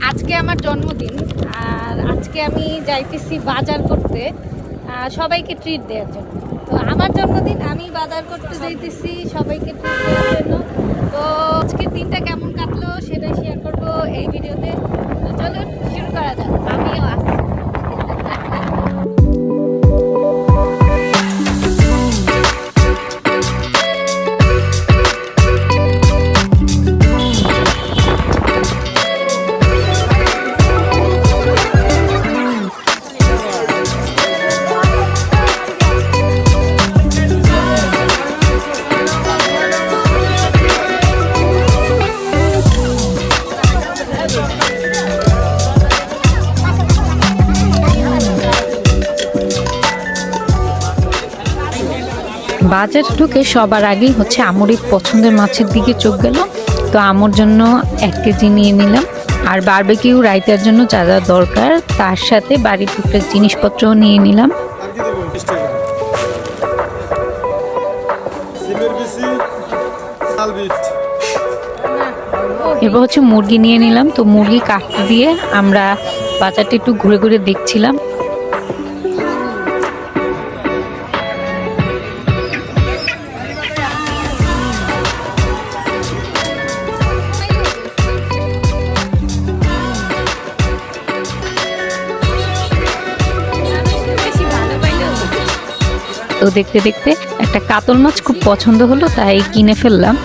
আজকে আমার জন্মদিন, আর আজকে আমি যাইতেছি বাজার করতে সবাইকে ট্রিট দেওয়ার জন্য। তো আমার জন্মদিন, আমি বাজার করতে যাইতেছি সবাইকে ট্রিট দেওয়ার জন্য। তো আজকের দিনটা কেমন কাটলো সেটাই শেয়ার করবো এই ভিডিওতে। তো চলুন শুরু করা যাক। আমিও আসি। বাজার ঢুকে সবার আগেই হচ্ছে আমুর পছন্দের মাছের দিকে চোখ গেল। তো আমুর জন্য 1 কেজি নিয়ে নিলাম, আর বারবিকিউ রাইতার জন্য যা যা দরকার তার সাথে বাড়ির টুকটাক জিনিসপত্রও নিয়ে নিলাম। এবার হচ্ছে মুরগি নিয়ে নিলাম। তো মুরগি কাটতে দিয়ে আমরা বাজারটা একটু ঘুরে ঘুরে দেখছিলাম। তো দেখতে দেখতে একটা কাতল মাছ খুব পছন্দ হলো, তাই কিনে ফেললাম।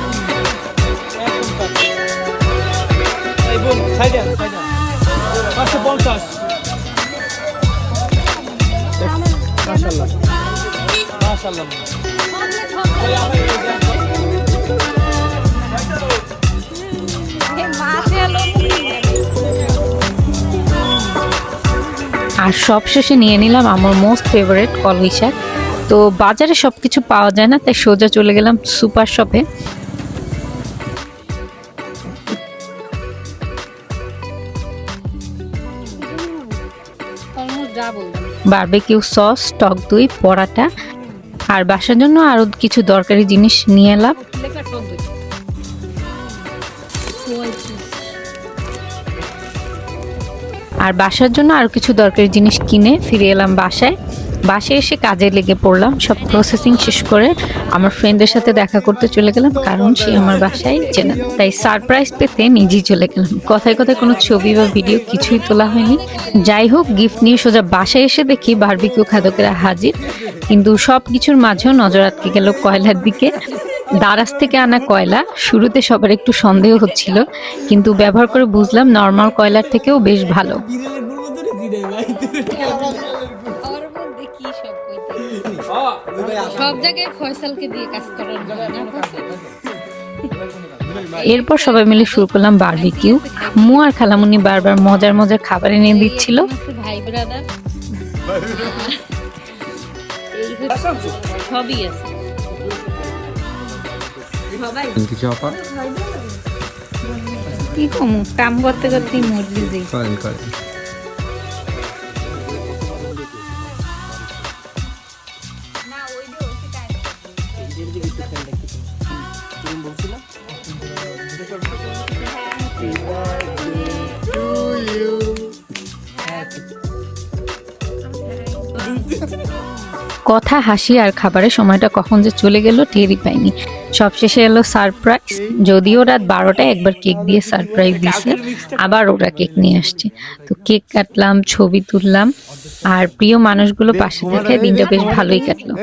আর সবশেষে নিয়ে নিলাম আমার মোস্ট ফেভারিট কলমি শাক। তো বাজারে সবকিছু পাওয়া যায় না, তাই সোজা চলে গেলাম সুপার শপে। বারবিকিউ সস, টক দই, পরাটা আর বাসার জন্য আরো কিছু দরকারি জিনিস নিয়ে এলাম। আর বাসার জন্য আরো কিছু দরকারি জিনিস কিনে ফিরে এলাম বাসায়। বাসায় এসে কাজে লেগে পড়লাম। সব প্রসেসিং শেষ করে আমার ফ্রেন্ডের সাথে দেখা করতে চলে গেলাম, কারণ সে আমার বাসায় চেনে। তাই সারপ্রাইজ পেতে নিজেই চলে গেলাম। কথায় কথায় কোনো ছবি বা ভিডিও কিছুই তোলা হয়নি। যাই হোক, গিফট নিয়ে সোজা বাসায় এসে দেখি বারবিকিউ খাদকেরা হাজির। কিন্তু সব কিছুর মাঝেও নজর আটকে গেল কয়লার দিকে। দারাজ থেকে আনা কয়লা। শুরুতে সবার একটু সন্দেহ হচ্ছিল, কিন্তু ব্যবহার করে বুঝলাম নর্মাল কয়লার থেকেও বেশ ভালো। সব জায়গায় ফয়সালকে দিয়ে কাজ করার জন্য। এরপর সবাই মিলে শুরু করলাম বারবিকিউ। আম্মু আর খালামুনি বারবার মজার মজার খাবার এনে দিচ্ছিল। ভাই ব্রাদার সবই আছে। কি কমু, কাম করতে করতেই মরলি যাই। কথা, হাসি আর খাবারের সময়টা কখন যে চলে গেল টেরই পাইনি। সবশেষে এলো সারপ্রাইজ। যদিও রাত 12টায় একবার কেক দিয়ে সারপ্রাইজ দিছে, আবার ওরা কেক নিয়ে আসছে। তো কেক কাটলাম, ছবি তুললাম, আর প্রিয় মানুষগুলো পাশে থেকে দিনটা বেশ ভালোই কাটলো।